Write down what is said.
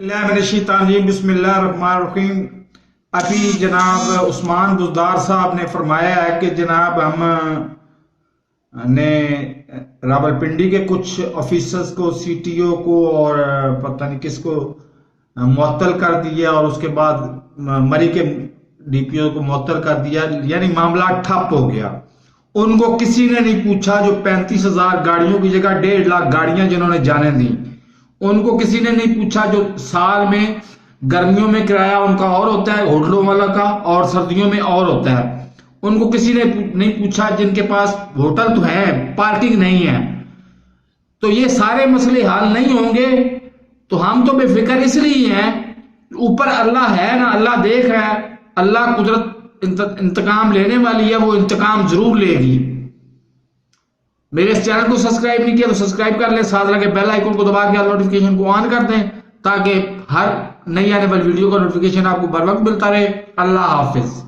اللہ من الشیطان الرجیم بسم اللہ الرحمن الرحیم۔ ابھی جناب عثمان بزدار صاحب نے فرمایا ہے کہ جناب ہم نے راولپنڈی کے کچھ آفیسرز کو، سی ٹی او کو اور پتہ نہیں کس کو معطل کر دیا، اور اس کے بعد مری کے ڈی پی او کو معطل کر دیا، یعنی معاملہ ٹھپ ہو گیا۔ ان کو کسی نے نہیں پوچھا جو 35,000 گاڑیوں کی جگہ 1.5 لاکھ گاڑیاں جنہوں نے جانے دیں، ان کو کسی نے نہیں پوچھا جو سال میں گرمیوں میں کرایہ ان کا اور ہوتا ہے ہوٹلوں والا کا، اور سردیوں میں اور ہوتا ہے۔ ان کو کسی نے نہیں پوچھا جن کے پاس ہوٹل تو ہیں، پارکنگ نہیں ہے۔ تو یہ سارے مسئلے حل نہیں ہوں گے تو ہم تو بے فکر اس لیے ہیں، اوپر اللہ ہے نا، اللہ دیکھ رہا ہے، اللہ قدرت انتقام لینے والی ہے، وہ انتقام ضرور لے گی۔ میرے اس چینل کو سبسکرائب نہیں کیا تو سبسکرائب کر لیں، ساتھ لگے بیل آئیکن کو دبا کے نوٹیفیکیشن کو آن کر دیں تاکہ ہر نئی آنے والی ویڈیو کا نوٹیفیکیشن آپ کو بر وقت ملتا رہے۔ اللہ حافظ۔